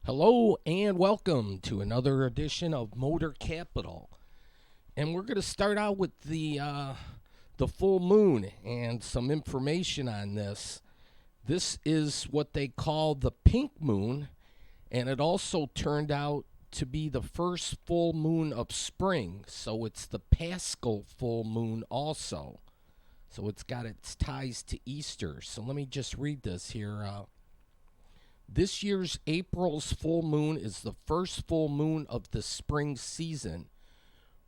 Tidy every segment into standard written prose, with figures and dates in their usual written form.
Hello and welcome to another edition of Motor Capital. And we're going to start out with the full moon and some information on this. This is what they call the pink moon, and it also turned out to be the first full moon of spring. So it's the Paschal full moon also. So it's got its ties to Easter. So let me just read this here. This year's April's full moon is the first full moon of the spring season,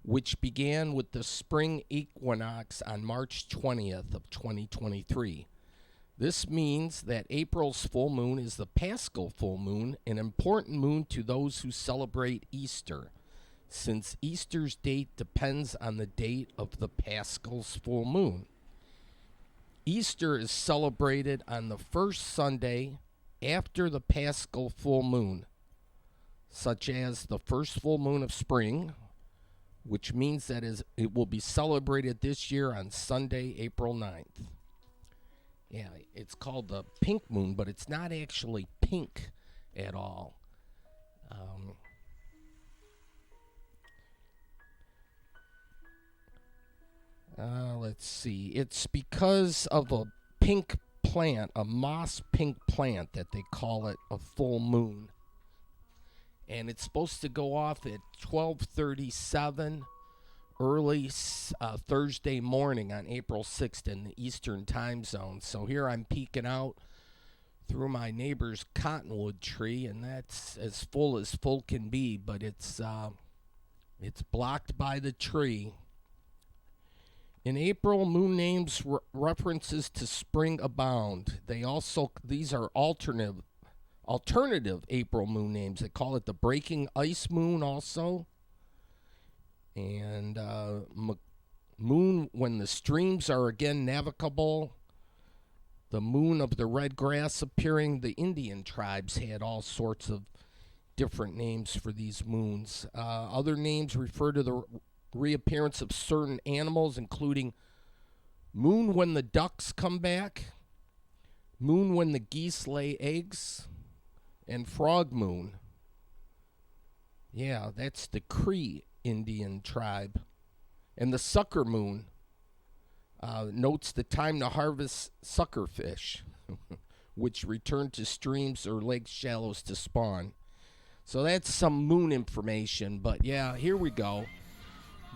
which began with the spring equinox on March 20th of 2023. This means that April's full moon is the Paschal full moon, an important moon to those who celebrate Easter, since Easter's date depends on the date of the Paschal's full moon. Easter is celebrated on the first Sunday after the Paschal full moon, such as the first full moon of spring, which means that it will be celebrated this year on Sunday, April 9th. Yeah, it's called the pink moon, but it's not actually pink at all. Let's see. It's because of a pink plant, a moss pink plant, that they call it a full moon. And it's supposed to go off at 12:37 early Thursday morning on April 6th in the Eastern time zone. So here I'm peeking out through my neighbor's cottonwood tree, and that's as full can be, but it's blocked by the tree. In April, moon names references to spring abound. These are alternative April moon names. They call it the breaking ice moon also, and moon when the streams are again navigable. The moon of the red grass appearing. The Indian tribes had all sorts of different names for these moons. Other names refer to the reappearance of certain animals, including moon when the ducks come back, moon when the geese lay eggs, and frog moon. Yeah, that's the Cree Indian tribe. And the sucker moon notes the time to harvest sucker fish, which return to streams or lake shallows to spawn. So that's some moon information. But yeah, here we go.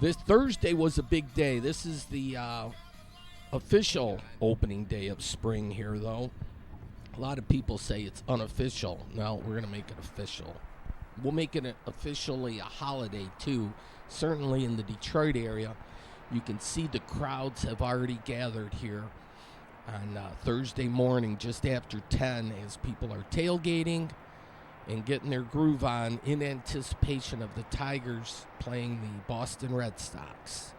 This Thursday was a big day. This is the official opening day of spring here, though. A lot of people say it's unofficial. No, we're going to make it official. We'll make it officially a holiday, too. Certainly in the Detroit area, you can see the crowds have already gathered here on Thursday morning just after 10 as people are tailgating and getting their groove on in anticipation of the Tigers playing the Boston Red Sox.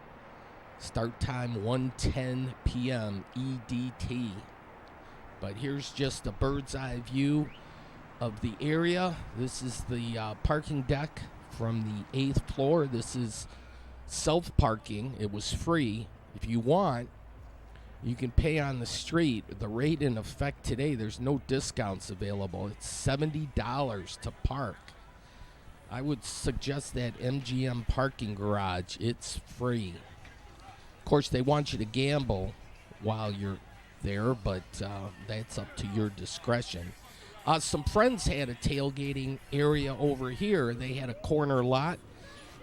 Start time 1:10 p.m. EDT. But here's just a bird's eye view of the area. This is the parking deck from the 8th floor. This is self-parking. It was free. If you want, you can pay on the street. The rate in effect today, there's no discounts available. It's $70 to park. I would suggest that MGM parking garage. It's free. Of course, they want you to gamble while you're there, but that's up to your discretion. Some friends had a tailgating area over here. They had a corner lot,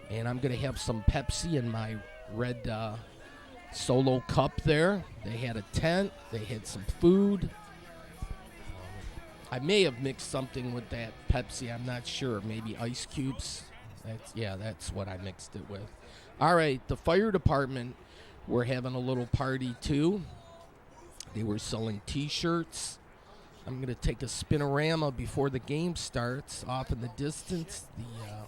and I'm going to have some Pepsi in my red Solo cup there. They had a tent. They had some food. I may have mixed something with that Pepsi. I'm not sure. Maybe ice cubes. That's what I mixed it with. All right, the fire department were having a little party too. They were selling T-shirts. I'm going to take a spinorama before the game starts. Off in the distance, the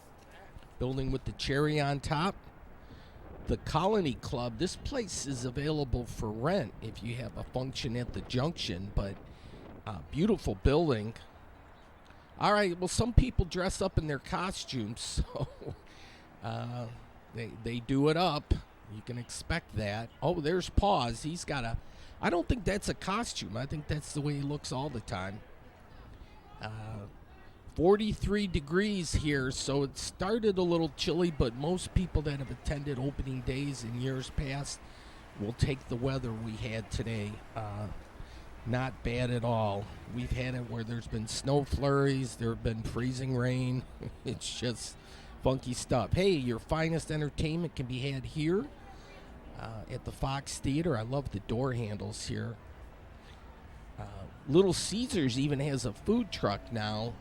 building with the cherry on top. The Colony Club, this place is available for rent if you have a function at the Junction, but beautiful building. All right, well, some people dress up in their costumes, so they do it up. You can expect that. Oh, there's Paws. He's got I don't think that's a costume. I think that's the way he looks all the time. 43 degrees here, so it started a little chilly, but most people that have attended opening days in years past will take the weather we had today. Not bad at all. We've had it where there's been snow flurries, there have been freezing rain. It's just funky stuff. Hey, your finest entertainment can be had here at the Fox Theater. I love the door handles here. Little Caesars even has a food truck now.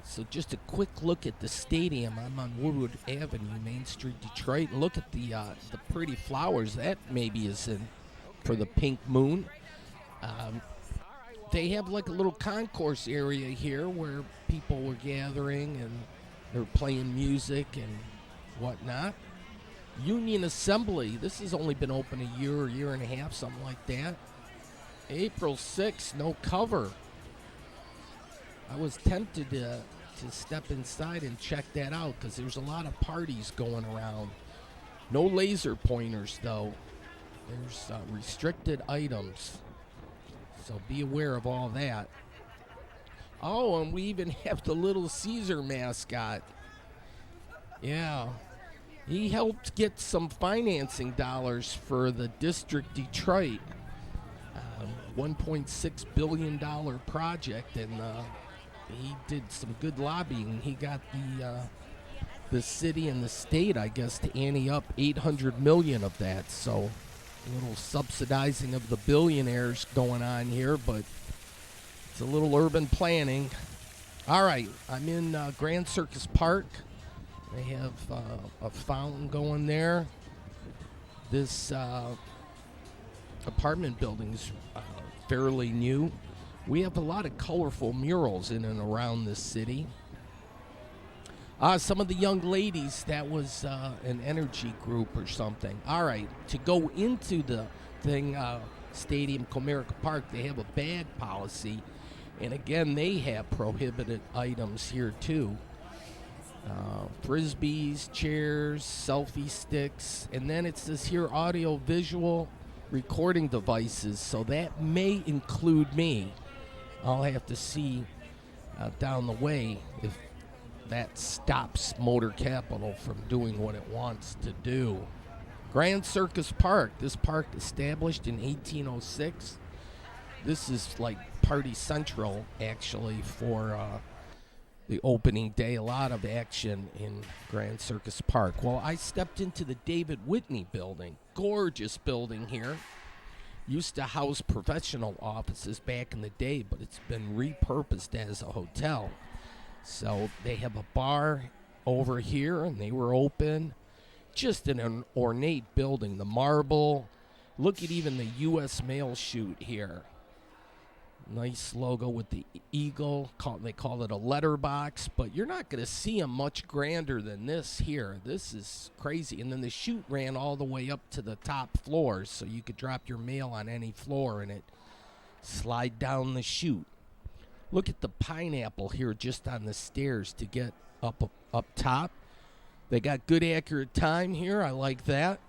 So just a quick look at the stadium. I'm on Woodward Avenue, Main Street, Detroit. Look at the pretty flowers. That maybe is in for the Pink Moon. They have like a little concourse area here where people were gathering and they're playing music and whatnot. Union Assembly. This has only been open a year and a half, something like that. April 6th, no cover. I was tempted to step inside and check that out because there's a lot of parties going around. No laser pointers, though. There's restricted items. So be aware of all that. Oh, and we even have the Little Caesar mascot. Yeah. He helped get some financing dollars for the District Detroit. $1.6 billion project, and he did some good lobbying. He got the city and the state, I guess, to ante up $800 million of that. So a little subsidizing of the billionaires going on here, but it's a little urban planning. All right, I'm in Grand Circus Park. They have a fountain going there. This apartment building's fairly new. We have a lot of colorful murals in and around this city. Some of the young ladies, that was an energy group or something. All right, to go into the thing, Stadium Comerica Park, they have a bag policy. And again, they have prohibited items here too. Frisbees, chairs, selfie sticks, and then it says here audio-visual recording devices, so that may include me. I'll have to see down the way if that stops Motor Capital from doing what it wants to do. Grand Circus Park. This park established in 1806. This is like Party Central, actually, for the opening day. A lot of action in Grand Circus Park. Well, I stepped into the David Whitney building. Gorgeous building here. Used to house professional offices back in the day, but it's been repurposed as a hotel. So they have a bar over here, and they were open. Just an ornate building. The marble. Look at even the U.S. mail chute here. Nice logo with the eagle. They call it a letterbox, but you're not going to see them much grander than this here. This is crazy. And then the chute ran all the way up to the top floors, so you could drop your mail on any floor and it slide down the chute. Look at the pineapple here just on the stairs to get up top. They got good accurate time here. I like that.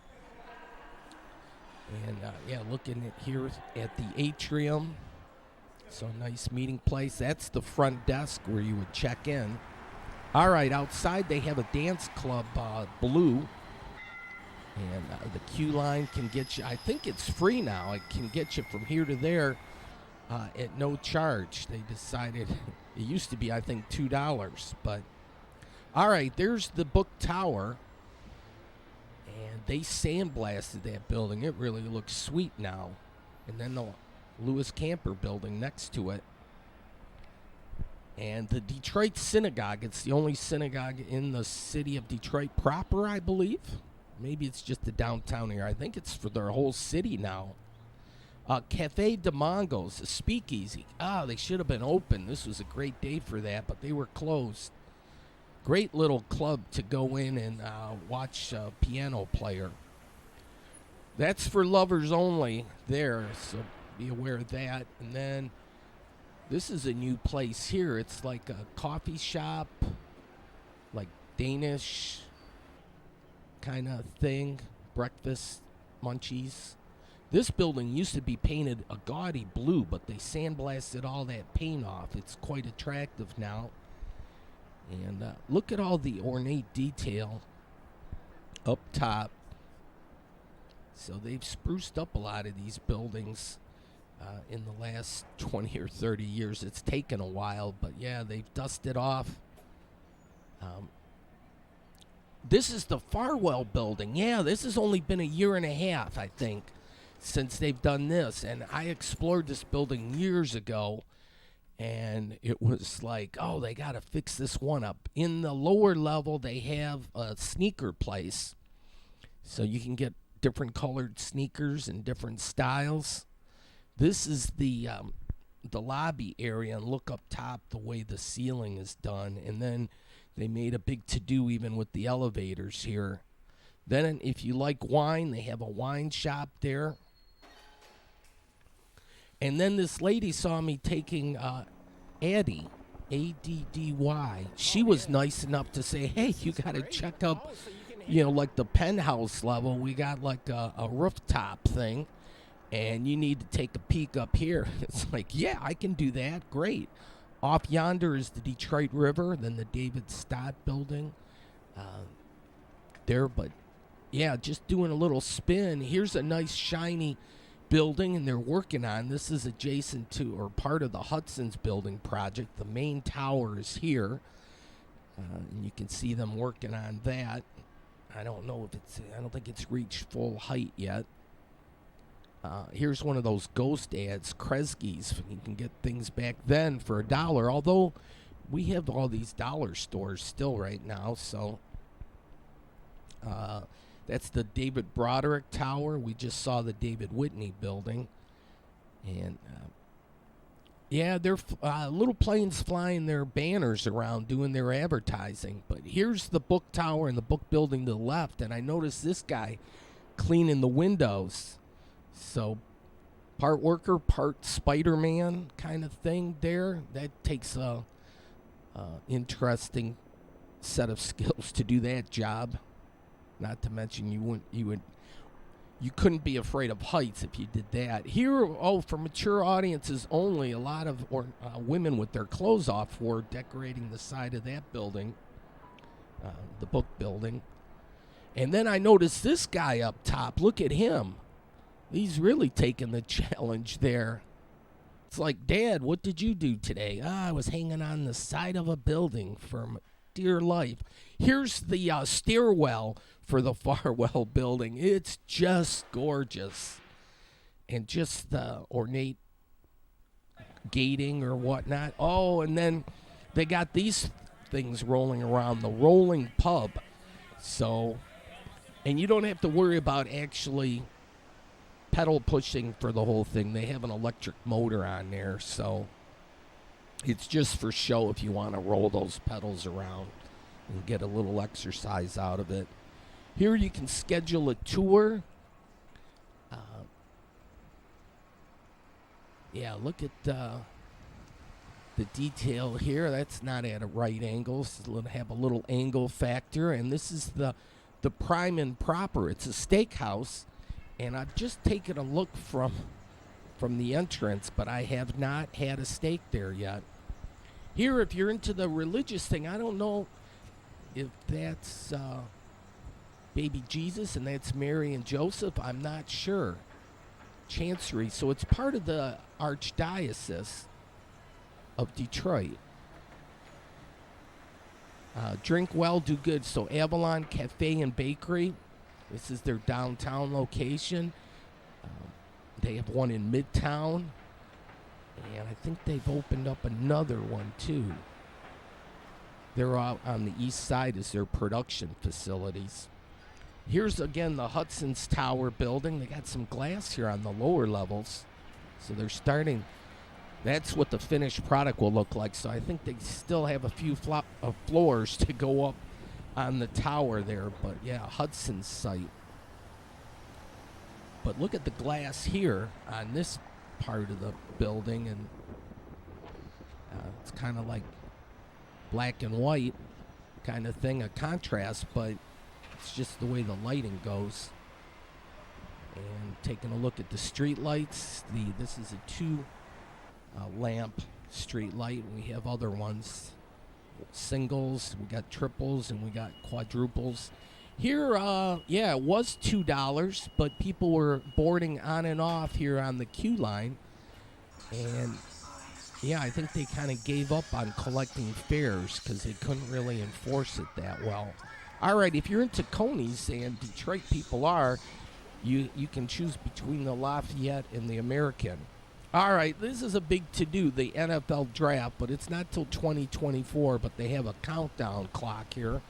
And yeah, looking at here at the atrium. So nice meeting place. That's the front desk where you would check in. All right, outside they have a dance club, Blue. And the queue line can get you, I think it's free now. It can get you from here to there at no charge. They decided, it used to be, I think, $2. But, all right, there's the Book Tower. And they sandblasted that building. It really looks sweet now. And then the Lewis Camper building next to it. And the Detroit Synagogue, it's the only synagogue in the city of Detroit proper, I believe. Maybe it's just the downtown area. I think it's for their whole city now. Cafe de Mongos, a speakeasy. They should have been open. This was a great day for that, but they were closed. Great little club to go in and watch a piano player. That's for lovers only there, so be aware of that. And then this is a new place here. It's like a coffee shop, like Danish kind of thing, breakfast munchies. This building used to be painted a gaudy blue, but they sandblasted all that paint off. It's quite attractive now. And look at all the ornate detail up top. So they've spruced up a lot of these buildings in the last 20 or 30 years. It's taken a while, but yeah, they've dusted off. This is the Farwell building. Yeah, this has only been a year and a half, I think, since they've done this. And I explored this building years ago, and it was like, oh, they got to fix this one up. In the lower level, they have a sneaker place, so you can get different colored sneakers and different styles. This is the lobby area, and look up top the way the ceiling is done. And then they made a big to-do even with the elevators here. Then if you like wine, they have a wine shop there. And then this lady saw me taking Addie, A-D-D-Y. She was nice enough to say, hey, you got to check up, like the penthouse level. We got like a rooftop thing, and you need to take a peek up here. It's like, yeah, I can do that. Great. Off yonder is the Detroit River, then the David Stott building there. But, yeah, just doing a little spin. Here's a nice, shiny building, and they're working on. This is adjacent to or part of the Hudson's building project. The main tower is here, and you can see them working on that. I don't think it's reached full height yet. Here's one of those ghost ads, Kresge's. You can get things back then for $1, although we have all these dollar stores still right now. So that's the David Broderick Tower. We just saw the David Whitney building. And, yeah, they're little planes flying their banners around doing their advertising. But here's the book tower and the book building to the left. And I noticed this guy cleaning the windows. So, part worker, part Spider-Man kind of thing there. That takes a interesting set of skills to do that job. Not to mention you couldn't be afraid of heights if you did that. Here, for mature audiences only, a lot of women with their clothes off were decorating the side of that building, the book building. And then I noticed this guy up top. Look at him. He's really taking the challenge there. It's like, Dad, what did you do today? I was hanging on the side of a building for dear life. Here's the stairwell for the Farwell building. It's just gorgeous. And just the ornate gating or whatnot. Oh, and then they got these things rolling around, the rolling pub. So, and you don't have to worry about actually pedal pushing for the whole thing. They have an electric motor on there, so it's just for show if you want to roll those pedals around and get a little exercise out of it. Here you can schedule a tour. Yeah, look at the detail here. That's not at a right angle. It'll have a little angle factor, and this is the prime and proper. It's a steakhouse. And I've just taken a look from the entrance, but I have not had a steak there yet. Here, if you're into the religious thing, I don't know if that's baby Jesus and that's Mary and Joseph. I'm not sure. Chancery. So it's part of the Archdiocese of Detroit. Drink well, do good. So Avalon Cafe and Bakery. This is their downtown location. They have one in Midtown. And I think they've opened up another one, too. They're out on the east side as their production facilities. Here's, again, the Hudson's Tower building. They got some glass here on the lower levels. So they're starting. That's what the finished product will look like. So I think they still have a few floors to go up on the tower there, but yeah, Hudson's site. But look at the glass here on this part of the building, and it's kind of like black and white kind of thing, a contrast, but it's just the way the lighting goes. And taking a look at the street lights. This is a 2 lamp street light. We have other ones, singles, we got triples, and we got quadruples. Here, it was $2, but people were boarding on and off here on the queue line. And, yeah, I think they kind of gave up on collecting fares because they couldn't really enforce it that well. All right, if you're into Coney's, and Detroit people are, you can choose between the Lafayette and the American. All right, this is a big to-do, the NFL draft, but it's not till 2024, but they have a countdown clock here.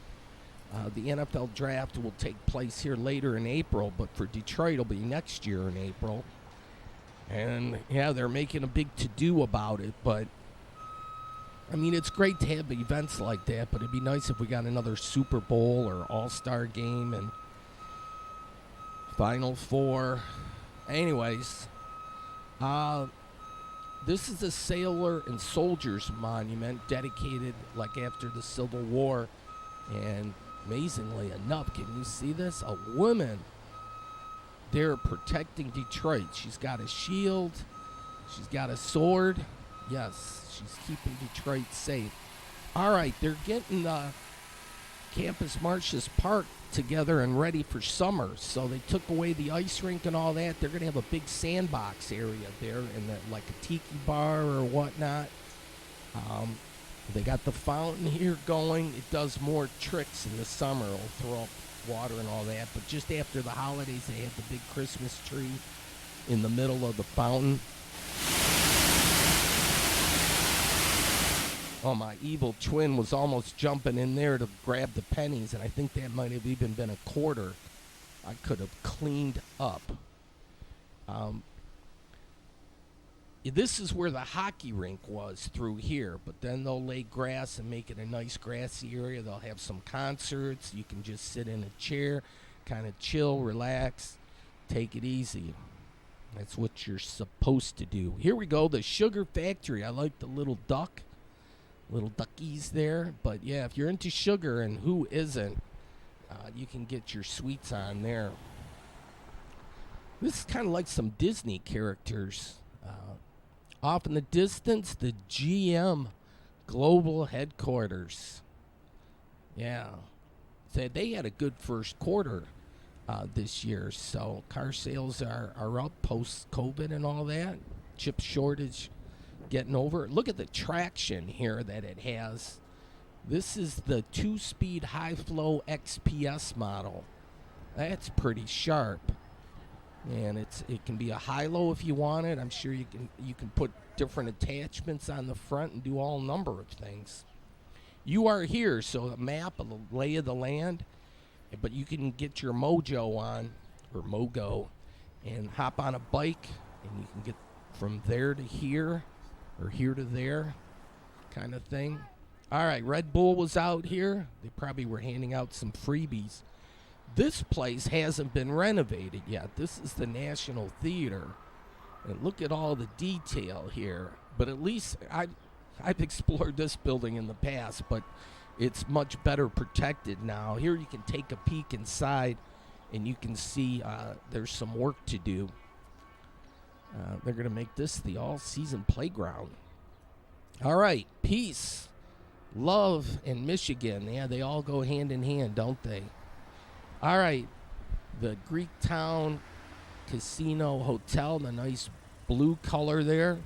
The NFL draft will take place here later in April, but for Detroit, it'll be next year in April. And, yeah, they're making a big to-do about it, but, I mean, it's great to have events like that, but it'd be nice if we got another Super Bowl or All-Star game and Final Four. Anyways, this is a Sailor and Soldiers Monument dedicated, like, after the Civil War, and amazingly enough, can you see this? A woman there protecting Detroit. She's got a shield. She's got a sword. Yes, she's keeping Detroit safe. All right, they're getting Campus Martius Park together and ready for summer. So they took away the ice rink and all that. They're going to have a big sandbox area there, and like a tiki bar or whatnot. They got the fountain here going. It does more tricks in the summer. It'll throw up water and all that. But just after the holidays, they have the big Christmas tree in the middle of the fountain. Oh, my evil twin was almost jumping in there to grab the pennies, and I think that might have even been a quarter I could have cleaned up. This is where the hockey rink was, through here, but then they'll lay grass and make it a nice grassy area. They'll have some concerts. You can just sit in a chair, kind of chill, relax, take it easy. That's what you're supposed to do. Here we go, the Sugar Factory. I like the little duckies there. But yeah, if you're into sugar, and who isn't, you can get your sweets on there. This is kind of like some Disney characters. Off in the distance, the GM Global Headquarters. Yeah. So they had a good first quarter this year. So car sales are up post-COVID and all that. Chip shortage getting over. Look at the traction here that it has. This is the 2-speed high-flow XPS model. That's pretty sharp. And it can be a high-low if you want it. I'm sure you can put different attachments on the front and do all number of things. You are here, so a map of the lay of the land, but you can get your mojo on, or mogo, and hop on a bike, and you can get from there to here, or here to there, kind of thing. All right, Red Bull was out here. They probably were handing out some freebies. This place hasn't been renovated yet. This is the National Theater. And look at all the detail here. But at least I've explored this building in the past, but it's much better protected now. Here you can take a peek inside, and you can see there's some work to do. They're going to make this the all-season playground. All right, peace, love, and Michigan. Yeah, they all go hand in hand, don't they? All right, the Greektown Casino Hotel, the nice blue color there.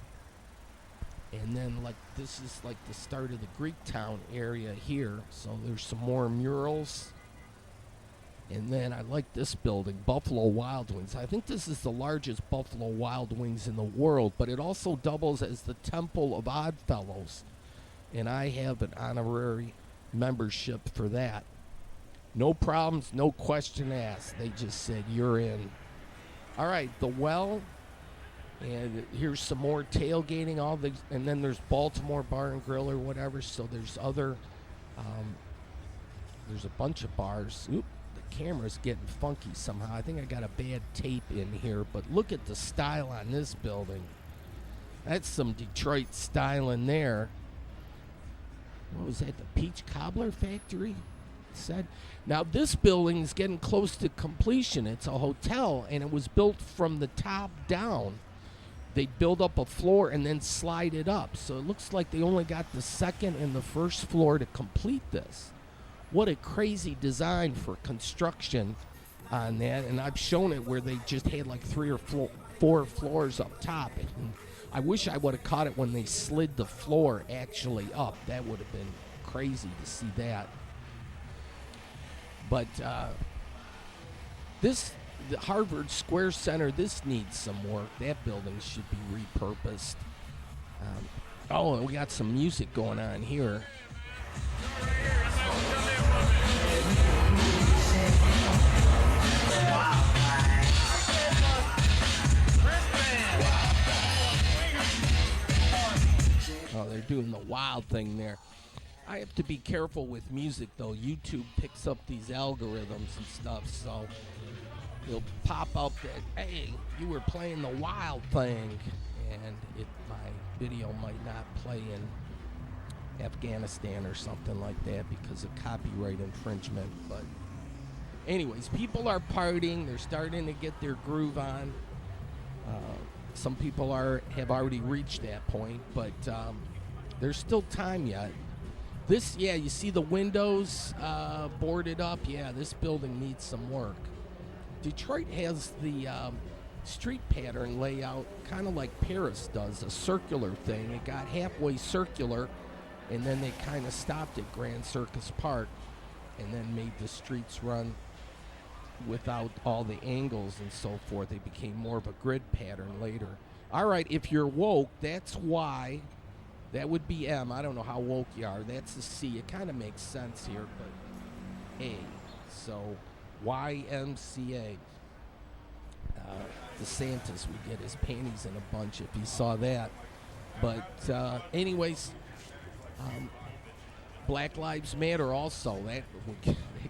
And then, like, this is like the start of the Greektown area here. So there's some more murals. And then I like this building, Buffalo Wild Wings. I think this is the largest Buffalo Wild Wings in the world, but it also doubles as the Temple of Oddfellows. And I have an honorary membership for that. No problems, no question asked. They just said, you're in. All right, the Well. And here's some more tailgating. And then there's Baltimore Bar and Grill or whatever. So there's other, there's a bunch of bars. Oop, the camera's getting funky somehow. I think I got a bad tape in here. But look at the style on this building. That's some Detroit style in there. What was that, the Peach Cobbler Factory? said. Now this building is getting close to completion. It's a hotel, and it was built from the top down. They'd build up a floor and then slide it up. So it looks like they only got the second and the first floor to complete this. What a crazy design for construction on that. And I've shown it where they just had like 3 or 4 floors up top. And I wish I would have caught it when they slid the floor actually up. That would have been crazy to see that. But the Harvard Square Center, this needs some work. That building should be repurposed. And we got some music going on here. Oh, they're doing the wild thing there. I have to be careful with music, though. YouTube picks up these algorithms and stuff, so it'll pop up that, hey, you were playing the wild thing, and my video might not play in Afghanistan or something like that because of copyright infringement. But anyways, people are partying. They're starting to get their groove on. Some people have already reached that point, but there's still time yet. You see the windows boarded up. Yeah, this building needs some work. Detroit has the street pattern layout kind of like Paris does, a circular thing. It got halfway circular, and then they kind of stopped at Grand Circus Park and then made the streets run without all the angles and so forth. They became more of a grid pattern later. All right, if you're woke, that's Y. That would be M. I don't know how woke you are. That's a C. It kind of makes sense here, but A. So YMCA. DeSantis would get his panties in a bunch if he saw that. But anyways, Black Lives Matter also. That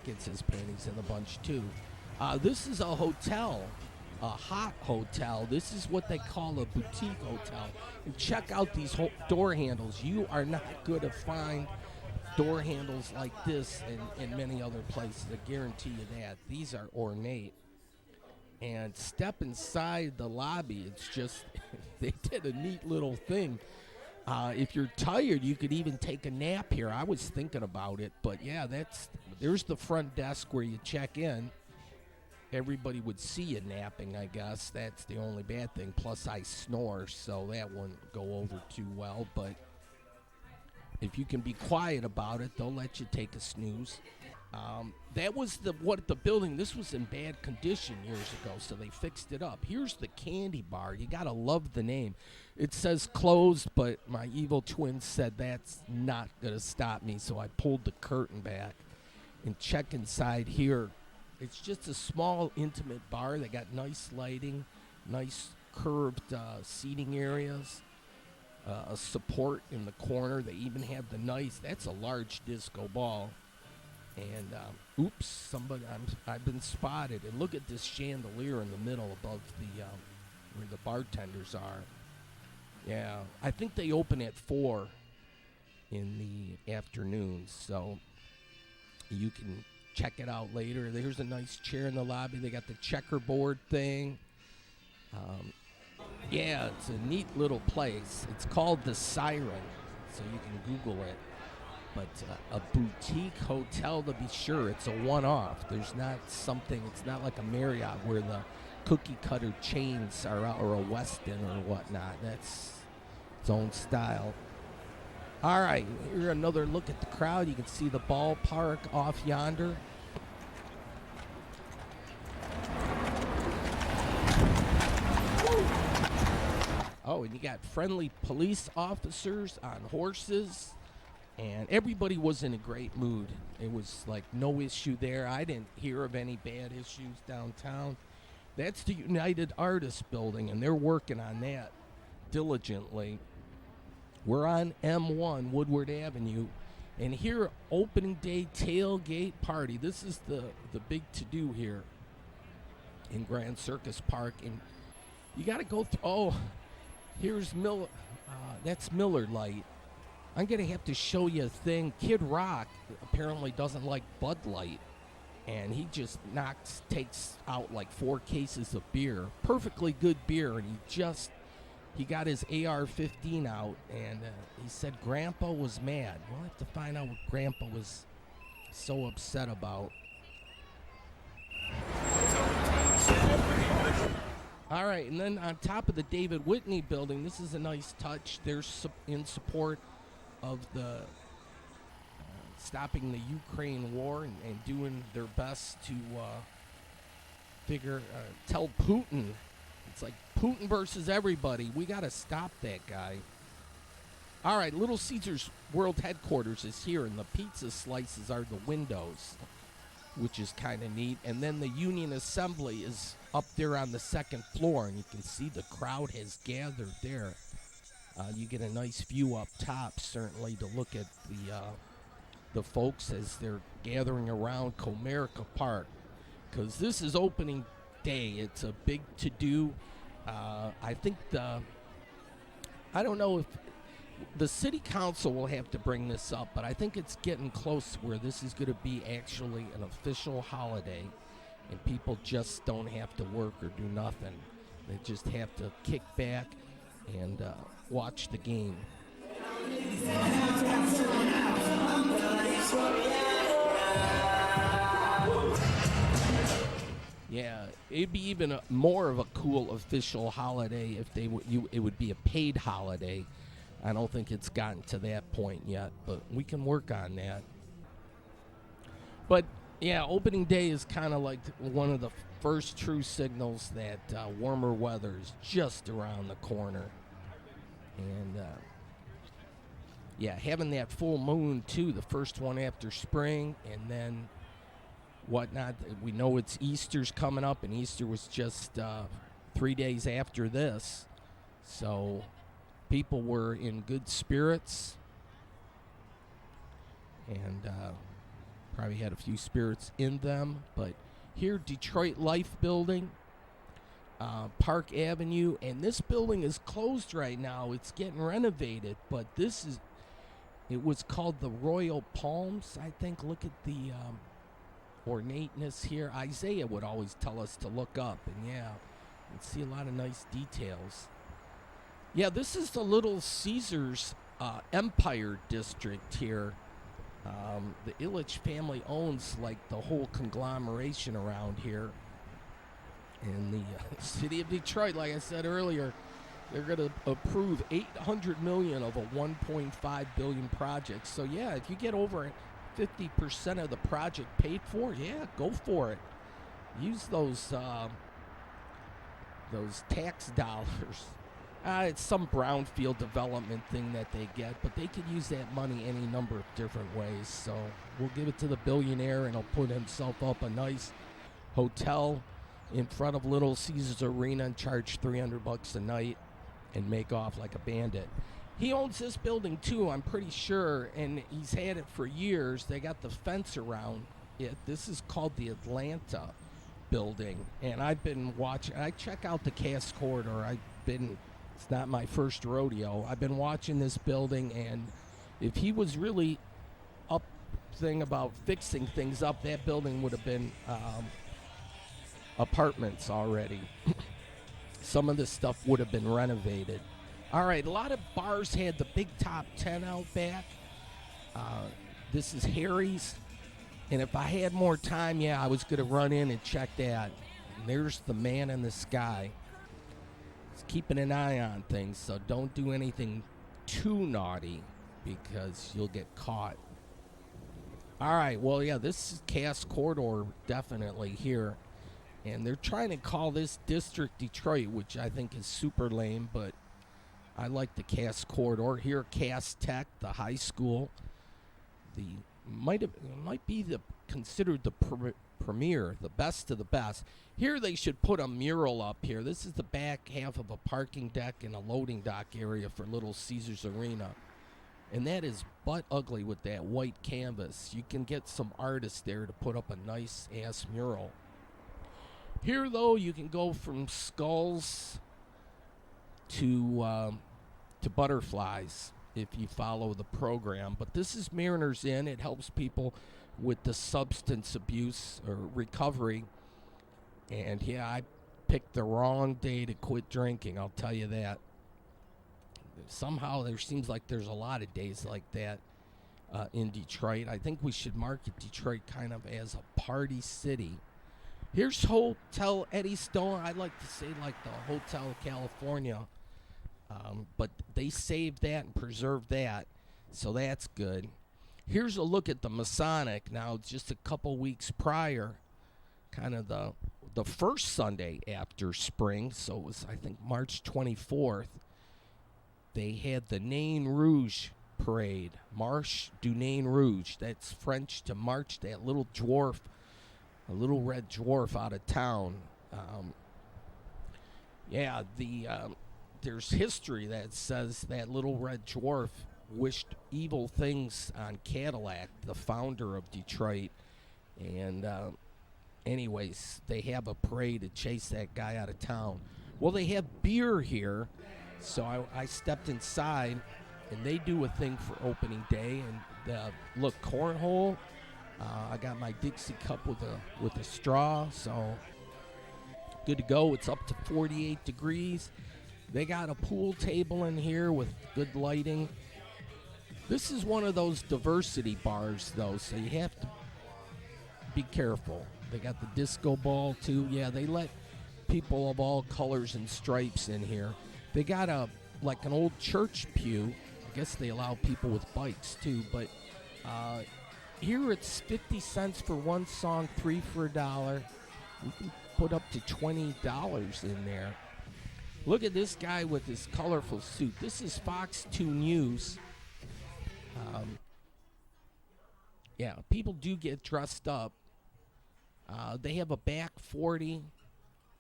gets his panties in a bunch too. This is a hotel, a hot hotel. This is what they call a boutique hotel. And check out these door handles. You are not going to find door handles like this in many other places. I guarantee you that. These are ornate. And step inside the lobby. It's just, they did a neat little thing. If you're tired, you could even take a nap here. I was thinking about it, but yeah, there's the front desk where you check in. Everybody would see you napping, I guess. That's the only bad thing. Plus, I snore, so that wouldn't go over too well. But if you can be quiet about it, they'll let you take a snooze. That was the building. This was in bad condition years ago, so they fixed it up. Here's the candy bar. You gotta love the name. It says closed, but my evil twin said that's not gonna stop me, so I pulled the curtain back and check inside here. It's just a small, intimate bar. They got nice lighting, nice curved seating areas, a support in the corner. They even have that's a large disco ball. And, oops, I've been spotted. And look at this chandelier in the middle above where the bartenders are. Yeah, I think they open at 4 in the afternoon, so you can check it out later. There's a nice chair in the lobby. They got the checkerboard thing. Yeah, it's a neat little place. It's called the Siren, so you can Google it. But a boutique hotel, to be sure. It's a one-off. There's not it's not like a Marriott where the cookie-cutter chains are out, or a Westin or whatnot. That's its own style. All right, here's another look at the crowd. You can see the ballpark off yonder. Oh, and you got friendly police officers on horses. And everybody was in a great mood. It was like no issue there. I didn't hear of any bad issues downtown. That's the United Artists building, and they're working on that diligently. We're on M1, Woodward Avenue. And here, opening day tailgate party. This is the big to-do here in Grand Circus Park. And you got to go through, here's Miller. That's Miller Lite. I'm going to have to show you a thing. Kid Rock apparently doesn't like Bud Light, and he just takes out like 4 cases of beer. Perfectly good beer, and he got his AR-15 out, and he said Grandpa was mad. We'll have to find out what Grandpa was so upset about. All right, and then on top of the David Whitney building, this is a nice touch. They're in support of the stopping the Ukraine war and doing their best to tell Putin. It's like Putin versus everybody. We got to stop that guy. All right, Little Caesars World Headquarters is here, and the pizza slices are the windows, which is kind of neat. And then the Union Assembly is up there on the 2nd floor, and you can see the crowd has gathered there. You get a nice view up top, certainly, to look at the folks as they're gathering around Comerica Park, because this is opening day. It's a big to-do. I think I don't know if the city council will have to bring this up, but I think it's getting close where this is going to be actually an official holiday, and people just don't have to work or do nothing. They just have to kick back and watch the game. Yeah, it'd be even more of a cool official holiday if it would be a paid holiday. I don't think it's gotten to that point yet, but we can work on that. But yeah, opening day is kind of like one of the first true signals that warmer weather is just around the corner. And yeah, having that full moon too, the first one after spring, and then whatnot. We know it's Easter's coming up, and Easter was just 3 days after this. So people were in good spirits, and probably had a few spirits in them. But here, Detroit Life Building, Park Avenue, and this building is closed right now. It's getting renovated, but it was called the Royal Palms, I think. Look at the ornateness here. Isaiah would always tell us to look up, and yeah, you can see a lot of nice details. Yeah, this is the Little Caesars Empire District here. The Ilitch family owns like the whole conglomeration around here. In the city of Detroit, like I said earlier, they're going to approve $800 million of a $1.5 billion project. So yeah, if you get over 50% of the project paid for, yeah, go for it. Use those tax dollars. It's some brownfield development thing that they get, but they could use that money any number of different ways. So we'll give it to the billionaire, and he'll put himself up a nice hotel in front of Little Caesars Arena and charge $300 a night and make off like a bandit. He owns this building too, I'm pretty sure, and he's had it for years. They got the fence around it. This is called the Atlanta building, and I've been watching. I check out the Cass Corridor. It's not my first rodeo. I've been watching this building, and if he was really about fixing things up, that building would have been apartments already. Some of this stuff would have been renovated. All right, a lot of bars had the big top 10 out back. This is Harry's, and if I had more time, yeah, I was going to run in and check that. And there's the man in the sky. He's keeping an eye on things, so don't do anything too naughty because you'll get caught. All right, well, yeah, this is Cass Corridor definitely here. And they're trying to call this District Detroit, which I think is super lame, but I like the Cass Corridor. Here, Cass Tech, the high school, might be considered the premier, the best of the best. Here they should put a mural up here. This is the back half of a parking deck and a loading dock area for Little Caesars Arena. And that is butt ugly with that white canvas. You can get some artists there to put up a nice-ass mural. Here, though, you can go from skulls to butterflies. if you follow the program. But this is Mariners In. It helps people with the substance abuse or recovery. And yeah, I picked the wrong day to quit drinking, I'll tell you that. Somehow there seems like there's a lot of days like that in Detroit. I think we should market Detroit kind of as a party city. Here's Hotel Eddystone. I like to say like the Hotel California. But they saved that and preserved that, so that's good. Here's a look at the Masonic. Now, just a couple weeks prior, kind of the first Sunday after spring, so it was, I think, March 24th, they had the Nain Rouge parade. Marche du Nain Rouge. That's French to march that little dwarf, a little red dwarf out of town. There's history that says that little red dwarf wished evil things on Cadillac, the founder of Detroit. And anyways, they have a parade to chase that guy out of town. Well, they have beer here, so I stepped inside, and they do a thing for opening day. And look, cornhole. I got my Dixie cup with a straw, so good to go. It's up to 48 degrees. They got a pool table in here with good lighting. This is one of those diversity bars, though, so you have to be careful. They got the disco ball, too. Yeah, they let people of all colors and stripes in here. They got like an old church pew. I guess they allow people with bikes, too. But here it's 50 cents for one song, 3 for $1. You can put up to $20 in there. Look at this guy with his colorful suit. This is Fox 2 News. Yeah, people do get dressed up. They have a back 40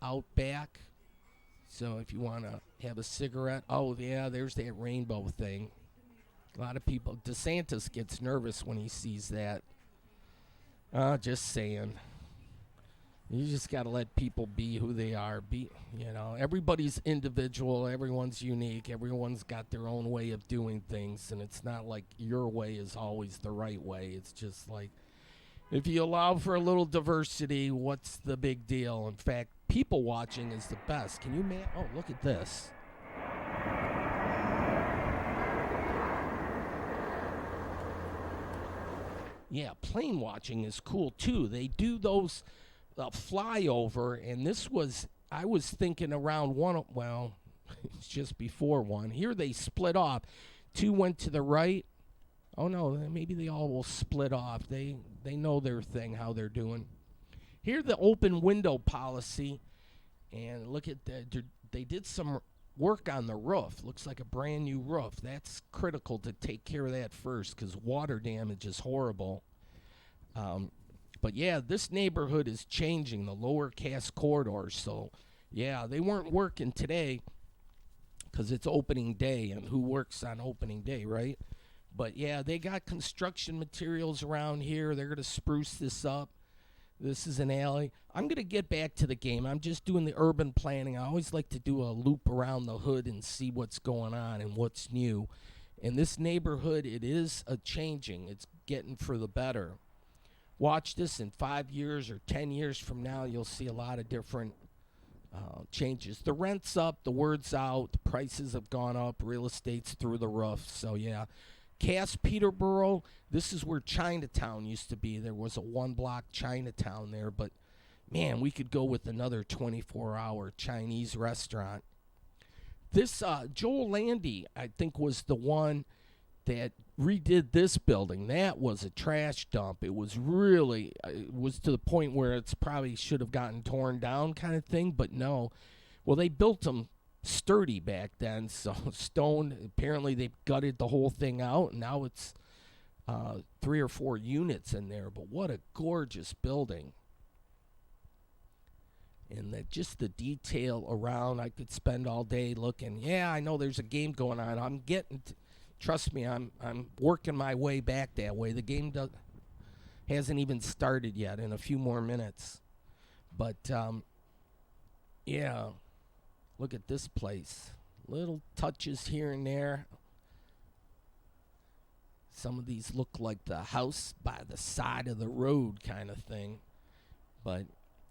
out back. So if you want to have a cigarette. Oh, yeah, there's that rainbow thing. A lot of people. DeSantis gets nervous when he sees that. Just saying. You just got to let people be who they are. Everybody's individual. Everyone's unique. Everyone's got their own way of doing things. And it's not like your way is always the right way. It's just like, if you allow for a little diversity, what's the big deal? In fact, people watching is the best. Can you oh, look at this. Yeah, plane watching is cool, too. They do those flyover, and I was thinking around one, well, it's just before one. Here they split off. 2 went to the right. Oh, no, maybe they all will split off. They know their thing, how they're doing. Here, the open window policy, and look at that. They did some work on the roof. Looks like a brand new roof. That's critical to take care of that first, because water damage is horrible. But yeah, this neighborhood is changing, the lower Cass corridor. So yeah, they weren't working today because it's opening day, and who works on opening day, right? But yeah, they got construction materials around here. They're going to spruce this up. This is an alley. I'm going to get back to the game. I'm just doing the urban planning. I always like to do a loop around the hood and see what's going on and what's new. In this neighborhood, it is a changing. It's getting for the better. Watch this in 5 years or 10 years from now. You'll see a lot of different changes. The rent's up. The word's out. The prices have gone up. Real estate's through the roof. So, yeah. Cass Peterborough, this is where Chinatown used to be. There was a one-block Chinatown there. But, man, we could go with another 24-hour Chinese restaurant. This Joel Landy, I think, was the one that redid this building. That was a trash dump. It was really, it was to the point where it's probably should have gotten torn down kind of thing, but no. Well, they built them sturdy back then, so stone, apparently they gutted the whole thing out, and now it's 3 or 4 units in there, but what a gorgeous building. And just the detail around, I could spend all day looking. Yeah, I know there's a game going on. I'm getting... Trust me, I'm working my way back that way. The game hasn't even started yet. In a few more minutes, but yeah, look at this place. Little touches here and there. Some of these look like the house by the side of the road kind of thing. But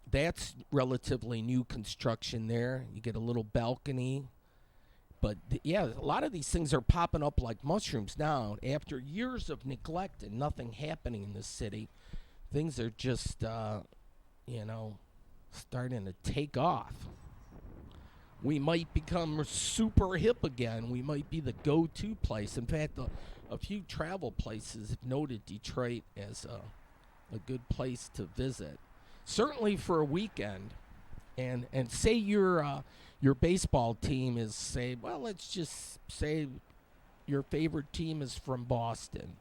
that's relatively new construction there. You get a little balcony. But yeah, a lot of these things are popping up like mushrooms now. After years of neglect and nothing happening in this city, things are just, you know, starting to take off. We might become super hip again. We might be the go-to place. In fact, a few travel places have noted Detroit as a good place to visit. Certainly for a weekend. And say your baseball team is, say, well, let's just say your favorite team is from Boston.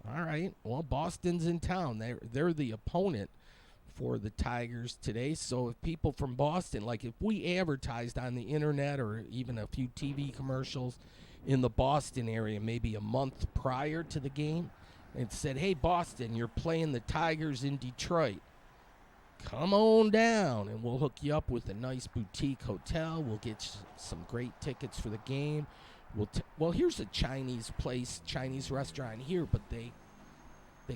All right. Well, Boston's in town. They're the opponent for the Tigers today. So if people from Boston, like if we advertised on the internet or even a few TV commercials in the Boston area maybe a month prior to the game and said, hey, Boston, you're playing the Tigers in Detroit. Come on down, and we'll hook you up with a nice boutique hotel. We'll get some great tickets for the game. Well, here's a Chinese place, Chinese restaurant here, but they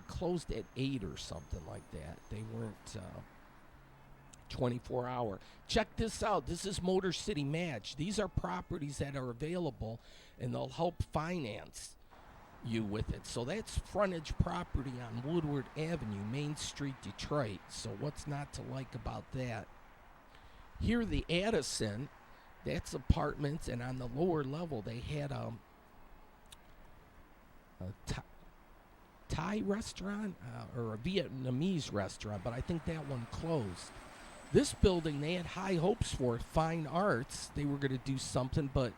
closed at 8 or something like that. They weren't 24-hour. Check this out. This is Motor City Match. These are properties that are available, and they'll help finance you with it. So that's frontage property on Woodward Avenue, Main Street, Detroit. So what's not to like about that? Here, the Addison, that's apartments, and on the lower level, they had a Thai restaurant or a Vietnamese restaurant, but I think that one closed. This building, they had high hopes for fine arts. They were going to do something, but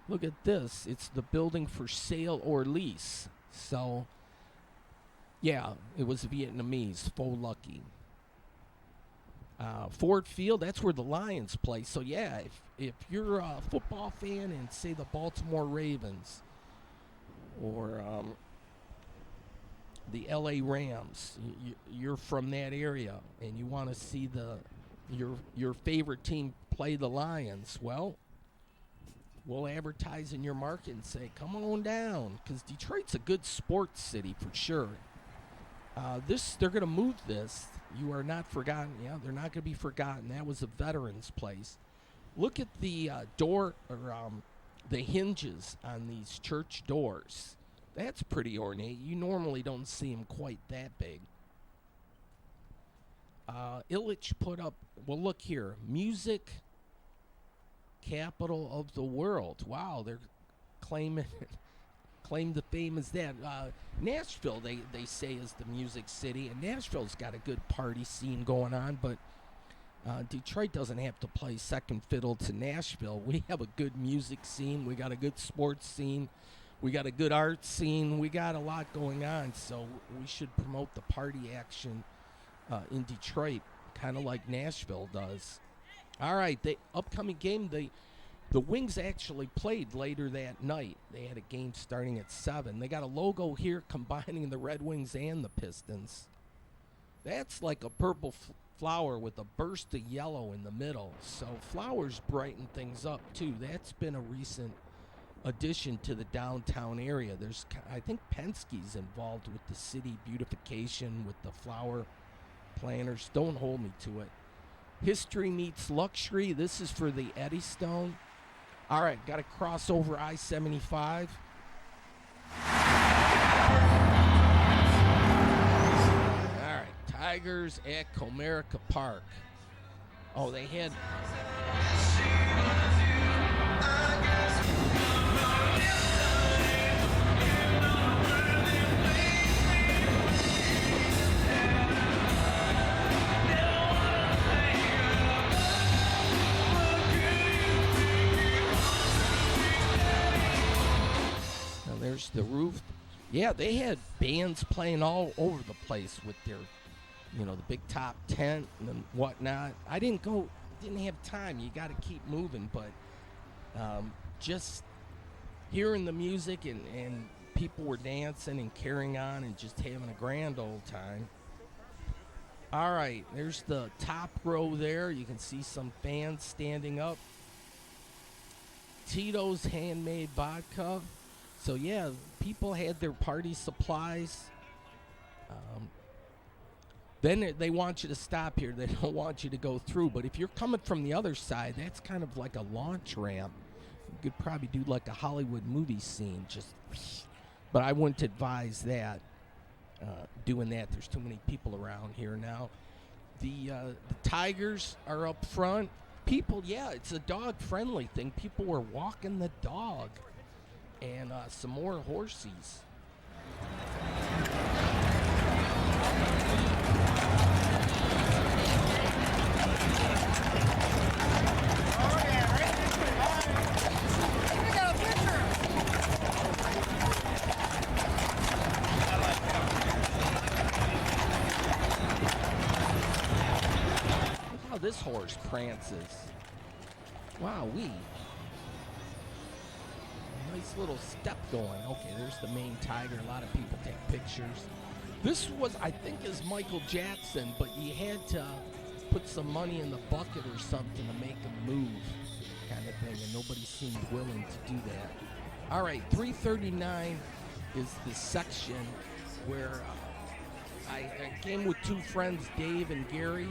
look at this. It's the building for sale or lease. So, yeah, it was Vietnamese. Faux lucky. Ford Field, that's where the Lions play. So, yeah, if you're a football fan and, say, the Baltimore Ravens or the L.A. Rams, you're from that area and you want to see your favorite team play the Lions, well, we'll advertise in your market and say, come on down, because Detroit's a good sports city for sure. They're going to move this. You are not forgotten. Yeah, they're not going to be forgotten. That was a veterans place. Look at the door, or the hinges on these church doors. That's pretty ornate. You normally don't see them quite that big. Illich put up, well, look here, music capital of the world. Wow, they're claim the fame as that. Nashville, they say, is the music city, and Nashville's got a good party scene going on, but Detroit doesn't have to play second fiddle to Nashville. We have a good music scene. We got a good sports scene. We got a good art scene. We got a lot going on, so we should promote the party action in Detroit, kind of like Nashville does. All right, the upcoming game, the Wings actually played later that night. They had a game starting at 7. They got a logo here combining the Red Wings and the Pistons. That's like a purple flower with a burst of yellow in the middle. So flowers brighten things up, too. That's been a recent addition to the downtown area. I think Penske's involved with the city beautification with the flower planters. Don't hold me to it. History meets luxury. This is for the Eddystone. All right, got to cross over I-75. All right, Tigers at Comerica Park. Oh, they had... There's the roof. Yeah, they had bands playing all over the place with their, the big top tent and whatnot. I didn't have time. You got to keep moving, but just hearing the music and people were dancing and carrying on and just having a grand old time. All right, there's the top row there. You can see some fans standing up. Tito's Handmade Vodka. So yeah, people had their party supplies. Um, then they want you to stop here. They don't want you to go through. But if you're coming from the other side, that's kind of like a launch ramp. You could probably do like a Hollywood movie scene, just. But I wouldn't advise that. Doing that, there's too many people around here now. The tigers are up front. People, yeah, it's a dog-friendly thing. People were walking the dog, and some more horsies. Look how this horse prances. Wow, nice little step going. Okay, there's the main tiger. A lot of people take pictures. This was, I think, is Michael Jackson, but you had to put some money in the bucket or something to make him move, kind of thing, and nobody seemed willing to do that. All right, 339 is the section where I came with two friends, Dave and Gary.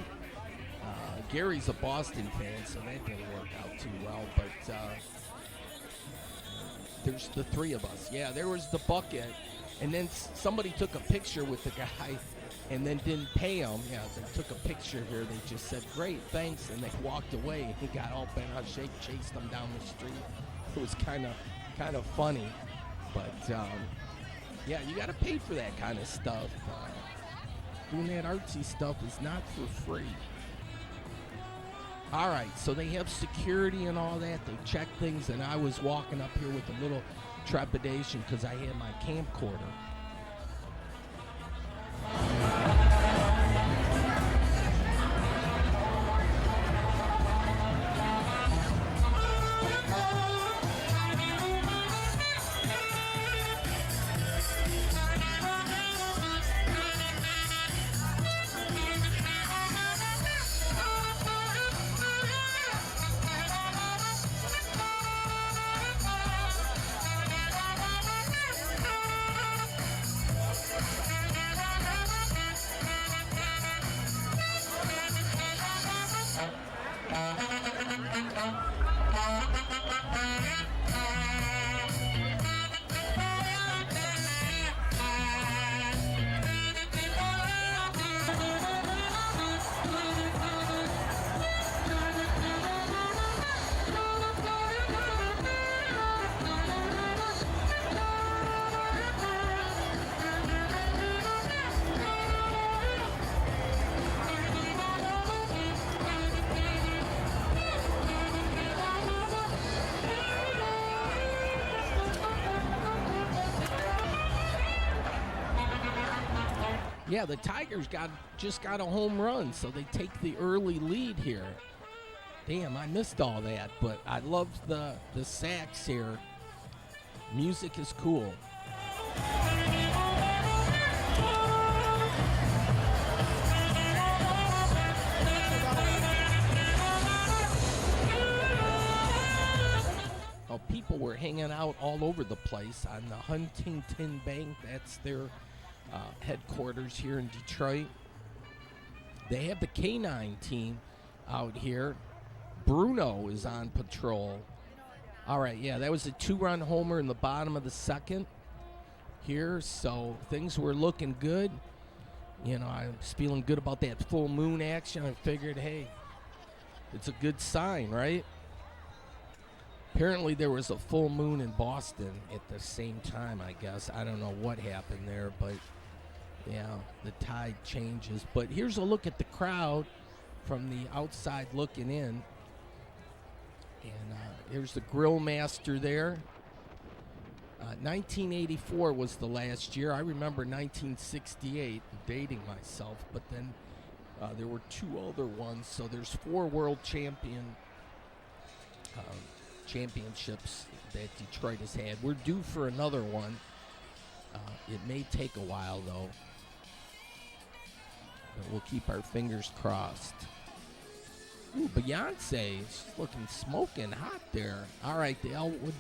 Gary's a Boston fan, so that didn't work out too well, but there's the three of us. Yeah, there was the bucket, and then somebody took a picture with the guy and then didn't pay him. Yeah, they took a picture here. They just said, great, thanks, and they walked away, and he got all bent out of shape, chased them down the street. It was kind of funny, but yeah, you got to pay for that kind of stuff. Doing that artsy stuff is not for free. All right, so they have security and all that. They check things, and I was walking up here with a little trepidation because I had my camcorder. Yeah, the Tigers just got a home run, so they take the early lead here. Damn, I missed all that, but I loved the sax here. Music is cool. Oh, people were hanging out all over the place on the Huntington Bank. That's their headquarters here in Detroit. They have the K9 team out here. Bruno is on patrol. All right, yeah, that was a 2-run homer in the bottom of the second here, so things were looking good. You know, I was feeling good about that full moon action. I figured, hey, it's a good sign, right? Apparently there was a full moon in Boston at the same time, I guess. I don't know what happened there, but yeah, the tide changes. But here's a look at the crowd from the outside looking in. And here's the grill master there. 1984 was the last year. I remember 1968, dating myself, but then there were two other ones. So there's 4 world championships that Detroit has had. We're due for another one. It may take a while, though. But we'll keep our fingers crossed. Ooh, Beyonce. She's looking smoking hot there. All right, the Elwood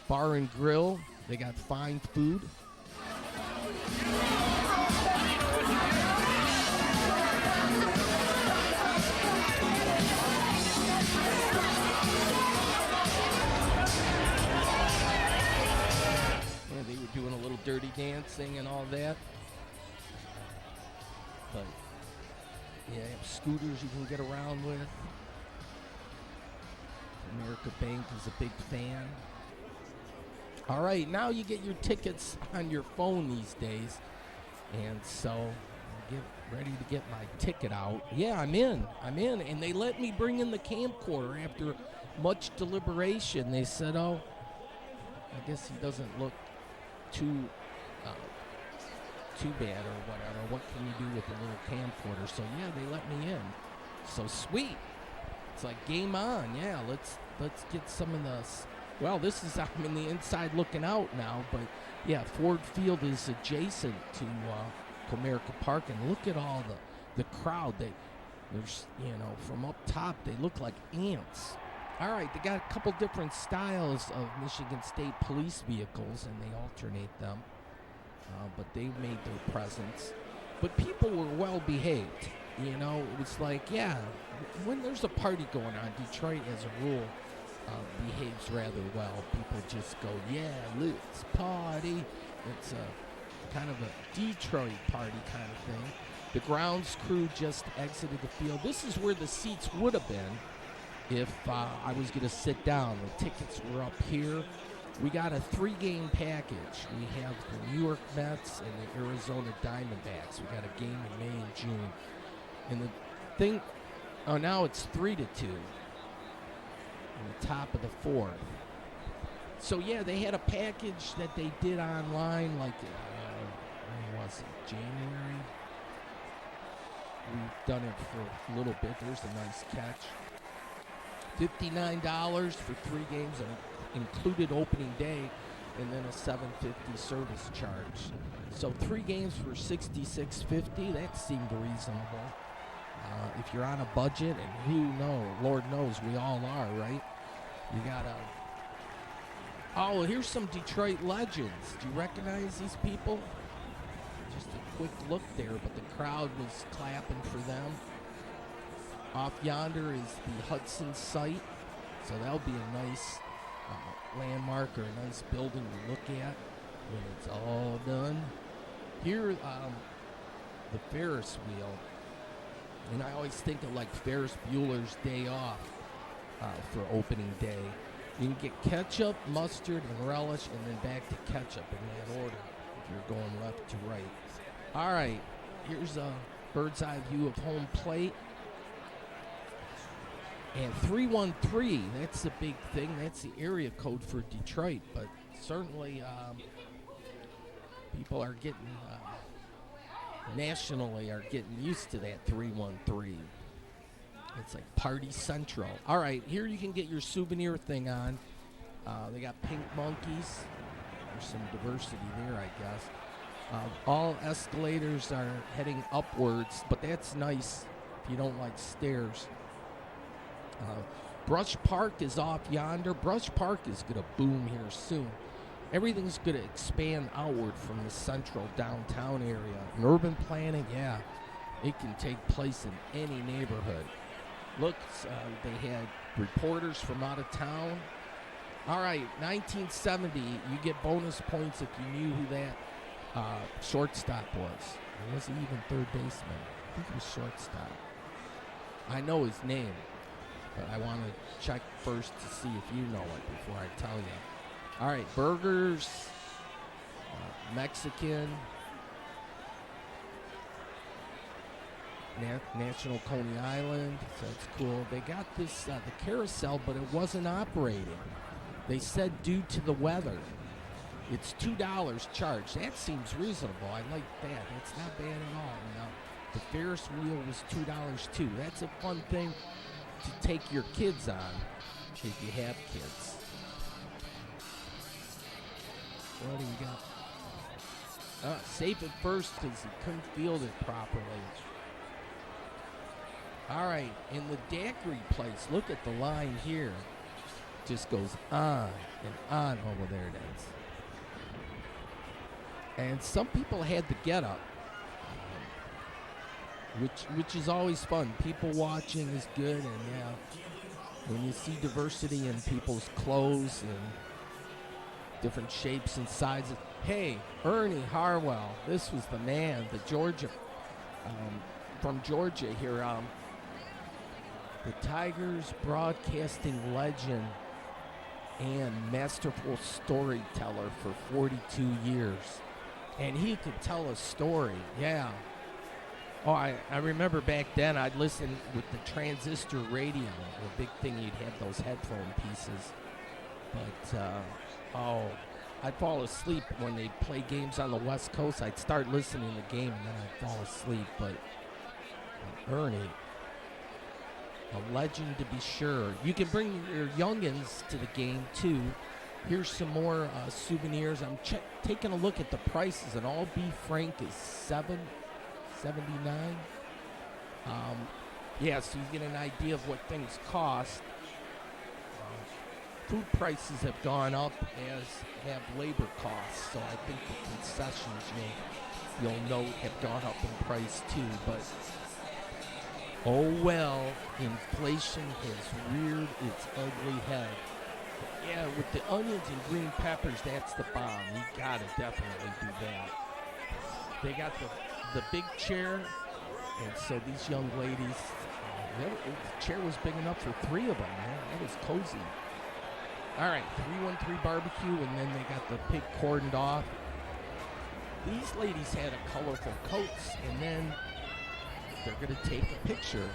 Bar and Grill. They got fine food. Yeah, they were doing a little dirty dancing and all that. But yeah, scooters you can get around with. America Bank is a big fan. All right, now you get your tickets on your phone these days. And so I get ready to get my ticket out. Yeah, I'm in. And they let me bring in the camcorder after much deliberation. They said, oh, I guess he doesn't look too bad or whatever. What can you do with a little camcorder? So yeah, they let me in. So sweet. It's like game on. Yeah, let's get some of this. Well, this is I'm in the inside looking out now, but yeah, Ford Field is adjacent to Comerica Park, and look at all the crowd. There's from up top they look like ants. All right, they got a couple different styles of Michigan State police vehicles, and they alternate them. But they made their presence. But people were well behaved. It was like, yeah, when there's a party going on, Detroit as a rule behaves rather well. People just go, yeah, let's party. It's a kind of a Detroit party kind of thing. The grounds crew just exited the field. This is where the seats would have been if I was going to sit down. The tickets were up here. We got a 3-game package. We have the New York Mets and the Arizona Diamondbacks. We got a game in May and June. And the thing, now it's 3-2 in the top of the fourth. So yeah, they had a package that they did online, like when was it? January. We've done it for a little bit. There's a nice catch. $59 for 3 games, included opening day, and then a $7.50 service charge. So 3 games for $66.50. That seemed reasonable. If you're on a budget, and Lord knows we all are, right? You gotta. Oh, here's some Detroit legends. Do you recognize these people? Just a quick look there, but the crowd was clapping for them. Off yonder is the Hudson site, so that'll be a nice landmark or a nice building to look at when it's all done. Here, the Ferris wheel, and I always think of like Ferris Bueller's Day Off for opening day. You can get ketchup, mustard, and relish, and then back to ketchup in that order if you're going left to right. All right, here's a bird's eye view of home plate. And 313, that's the big thing. That's the area code for Detroit. But certainly people are getting, nationally, are getting used to that 313. It's like Party Central. All right, here you can get your souvenir thing on. They got pink monkeys. There's some diversity there, I guess. All escalators are heading upwards, but that's nice if you don't like stairs. Brush Park is off yonder. Brush Park is going to boom here soon. Everything's going to expand outward from the central downtown area. And urban planning, yeah, it can take place in any neighborhood. Look, they had reporters from out of town. All right, 1970, you get bonus points if you knew who that shortstop was. It wasn't even third baseman. I think it was shortstop. I know his name, but I want to check first to see if you know it before I tell you. All right, burgers, Mexican, National Coney Island, so that's cool. They got this, the carousel, but it wasn't operating. They said due to the weather. It's $2 charged. That seems reasonable. I like that. It's not bad at all. The Ferris wheel was $2 too. That's a fun thing to take your kids on if you have kids. What do you got? Safe at first because he couldn't field it properly. All right, in the daiquiri place, look at the line here. Just goes on and on. Oh, well, there it is. And some people had the get up, which is always fun. People watching is good, and yeah, when you see diversity in people's clothes and different shapes and sizes. Hey, Ernie Harwell, this was the man, the Georgia, from Georgia here. The Tigers broadcasting legend and masterful storyteller for 42 years. And he could tell a story, yeah. Oh, I remember back then I'd listen with the transistor radio, the big thing, you'd have those headphone pieces. But, I'd fall asleep when they play games on the West Coast. I'd start listening to the game and then I'd fall asleep. But Ernie, a legend to be sure. You can bring your youngins to the game too. Here's some more souvenirs. I'm taking a look at the prices. An all beef frank is $7.79. Yeah, so you get an idea of what things cost. Food prices have gone up, as have labor costs. So I think the concessions you'll note have gone up in price too. But oh well, inflation has reared its ugly head. But yeah, with the onions and green peppers, that's the bomb. You gotta definitely do that. They got the big chair, and so these young ladies, the chair was big enough for three of them, man. That was cozy. All right, 313 barbecue, and then they got the pig cordoned off. These ladies had a colorful coats, and then they're going to take a picture.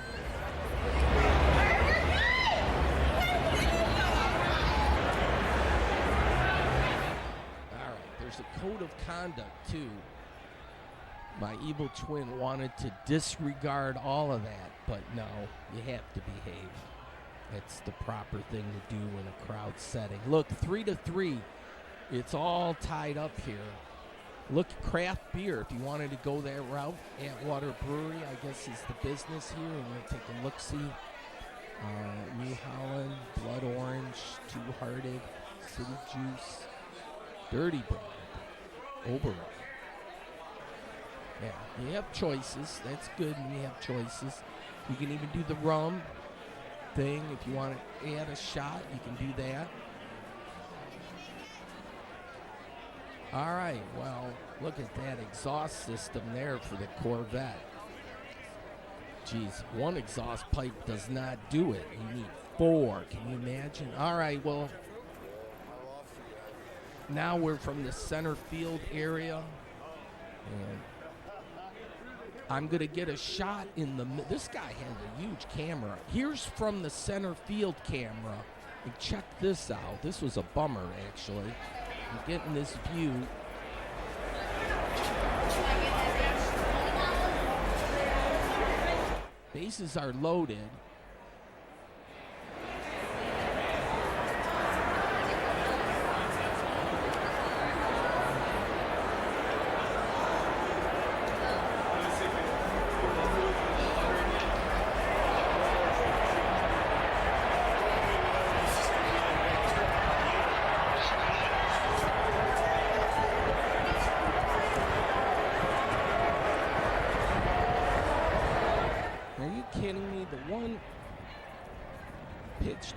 All right, there's a code of conduct, too. My evil twin wanted to disregard all of that, but no, you have to behave. It's the proper thing to do in a crowd setting. Look, 3-3. It's all tied up here. Look, craft beer, if you wanted to go that route. Atwater Brewery, I guess, is the business here. And we'll take a look-see. New Holland, Blood Orange, Two Hearted, City Juice, Dirty Brown, Oberon. Yeah, you have choices. That's good when you have choices. You can even do the rum thing. If you want to add a shot, you can do that. All right, well, look at that exhaust system there for the Corvette. Geez, one exhaust pipe does not do it. You need 4. Can you imagine? All right, well, now we're from the center field area. And I'm going to get a shot in the... This guy has a huge camera. Here's from the center field camera. And check this out. This was a bummer, actually. I'm getting this view. Bases are loaded.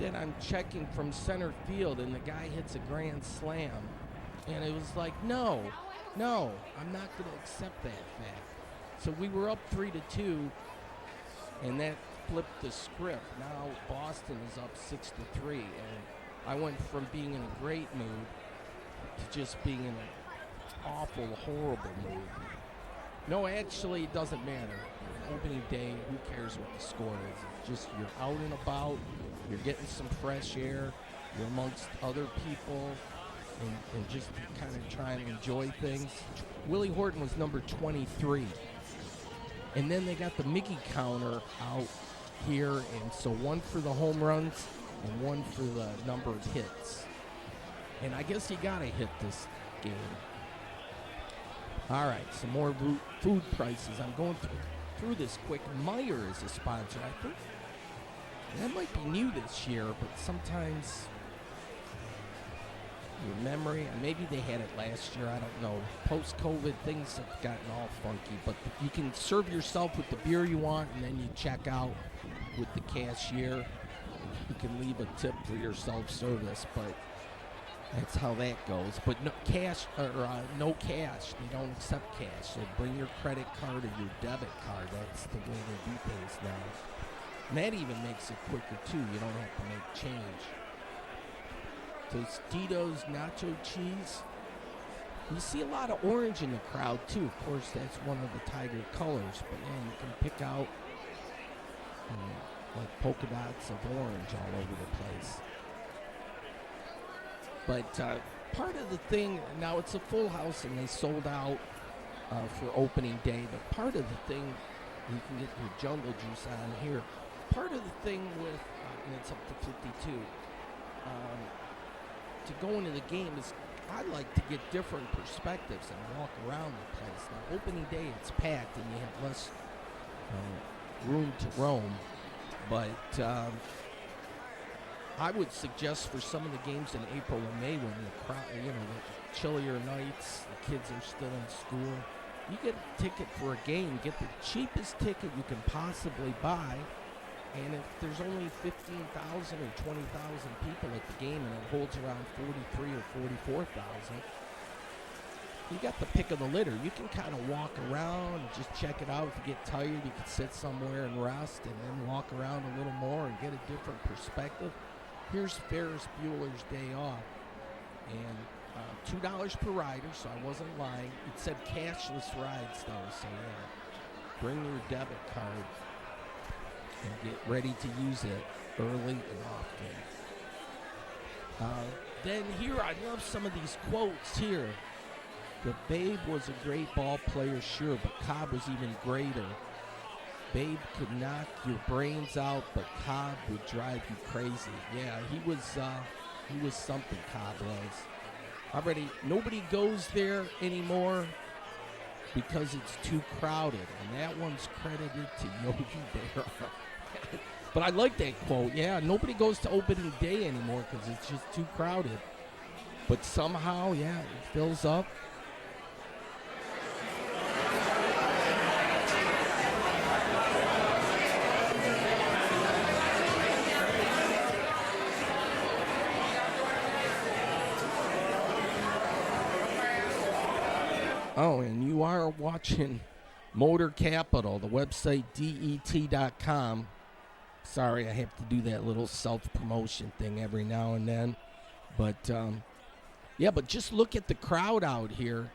That I'm checking from center field, and the guy hits a grand slam, and it was like, no, I'm not going to accept that fact. So we were up 3-2, and that flipped the script. Now Boston is up 6-3, and I went from being in a great mood to just being in an awful, horrible mood. No, actually, it doesn't matter. Opening day, who cares what the score is? It's just you're out and about, you're getting some fresh air, you're amongst other people, and just kind of trying to enjoy things. Willie Horton was number 23. And then they got the Mickey counter out here, and so 1 for the home runs and 1 for the number of hits. And I guess you got to hit this game. All right, some more food prices. I'm going through this quick. Meijer is a sponsor. I think that might be new this year, but sometimes your memory. And maybe they had it last year. I don't know. Post-COVID, things have gotten all funky. But you can serve yourself with the beer you want, and then you check out with the cashier. You can leave a tip for your self-service, but that's how that goes. But no cash, no cash. They don't accept cash. So bring your credit card or your debit card. That's the way they do things now. And that even makes it quicker, too. You don't have to make change. Tostitos nacho cheese. You see a lot of orange in the crowd, too. Of course, that's one of the Tiger colors. But, man, you can pick out like polka dots of orange all over the place. But part of the thing, now it's a full house and they sold out for opening day, but part of the thing, you can get your jungle juice on here. Part of the thing with, and it's up to 52, to go into the game is I like to get different perspectives and walk around the place. Now, opening day, it's packed and you have less room to roam. But I would suggest for some of the games in April and May when the crowd, the chillier nights, the kids are still in school, you get a ticket for a game, get the cheapest ticket you can possibly buy, and if there's only 15,000 or 20,000 people at the game and it holds around 43 or 44,000, you got the pick of the litter. You can kind of walk around and just check it out. If you get tired, you can sit somewhere and rest and then walk around a little more and get a different perspective. Here's Ferris Bueller's Day Off. And $2 per rider, so I wasn't lying. It said cashless rides, though, so yeah. Bring your debit card and get ready to use it early and often. Then here, I love some of these quotes here. The Babe was a great ball player, sure, but Cobb was even greater. Babe could knock your brains out, but Cobb would drive you crazy. Yeah, he was something, Cobb was. Already, nobody goes there anymore because it's too crowded, and that one's credited to Yogi Berra. But I like that quote. Yeah, nobody goes to opening day anymore because it's just too crowded. But somehow, yeah, it fills up. Oh, and you are watching Motor Capital, the website det.com. Sorry, I have to do that little self-promotion thing every now and then. But, yeah, but just look at the crowd out here.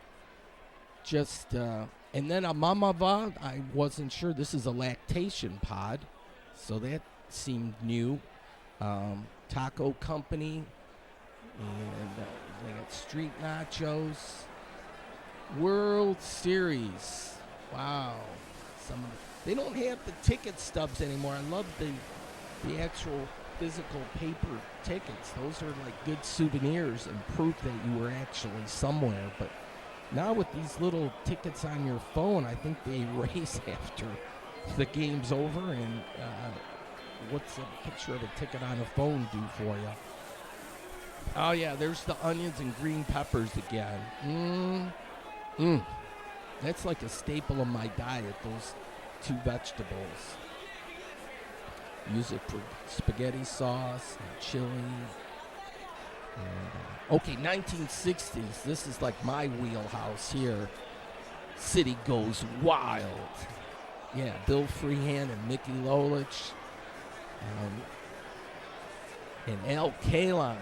Just, and then a Mamava, I wasn't sure. This is a lactation pod, so that seemed new. Taco Company, and they got street nachos. World Series. Wow. They don't have the ticket stubs anymore. I love the actual physical paper tickets. Those are like good souvenirs and proof that you were actually somewhere. But now with these little tickets on your phone, I think they erase after the game's over. And what's a picture of a ticket on a phone do for you? Oh, yeah, there's the onions and green peppers again. That's like a staple of my diet, those two vegetables. Use it for spaghetti sauce and chili. And, okay, 1960s. This is like my wheelhouse here. City Goes Wild. Yeah, Bill Freehan and Mickey Lolich. And Al Kaline.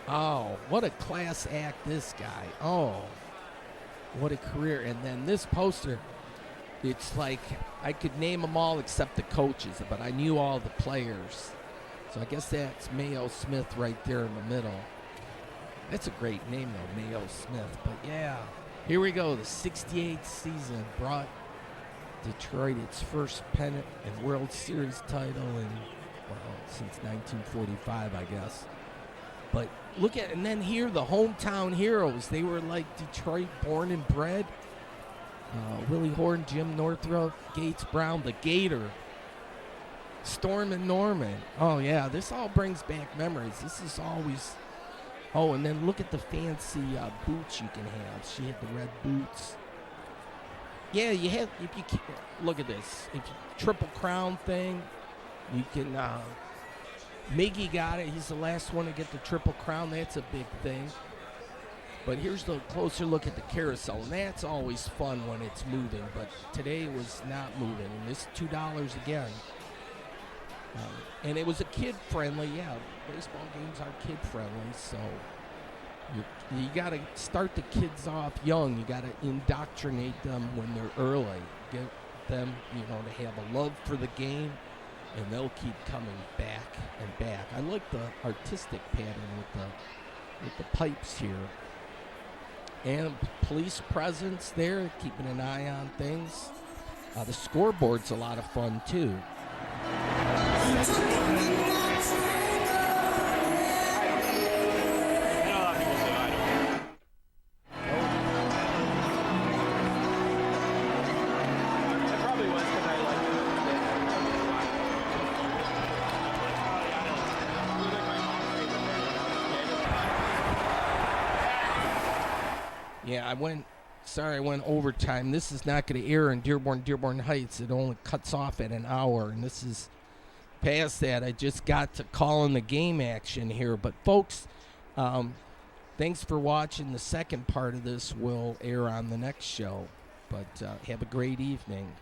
Oh, what a class act this guy. Oh. What a career. And then this poster, it's like I could name them all except the coaches, but I knew all the players. So I guess that's Mayo Smith right there in the middle. That's a great name, though, Mayo Smith. But, yeah, here we go. The 68th season brought Detroit its first pennant and World Series title since 1945, I guess. But look at, and then here, the hometown heroes. They were like Detroit born and bred. Willie Horton, Jim Northrup, Gates Brown, the Gator, Storm and Norman. Oh, yeah, this all brings back memories. This is always Oh, and then look at the fancy boots you can have. She had the red boots. Yeah, you have. If you look at this, if you, Triple Crown thing, you can. Miggy got it. He's the last one to get the Triple Crown. That's a big thing. But here's the closer look at the carousel, and that's always fun when it's moving. But today it was not moving, and this $2 again. And it was a kid-friendly. Yeah, baseball games are kid-friendly, so you got to start the kids off young. You got to indoctrinate them when they're early. Get them, to have a love for the game, and they'll keep coming back and back. I like the artistic pattern with the pipes here. And police presence there, keeping an eye on things. The scoreboard's a lot of fun, too. Yeah, I went overtime. This is not going to air in Dearborn Heights. It only cuts off at an hour, and this is past that. I just got to calling the game action here. But, folks, thanks for watching. The second part of this will air on the next show. But have a great evening.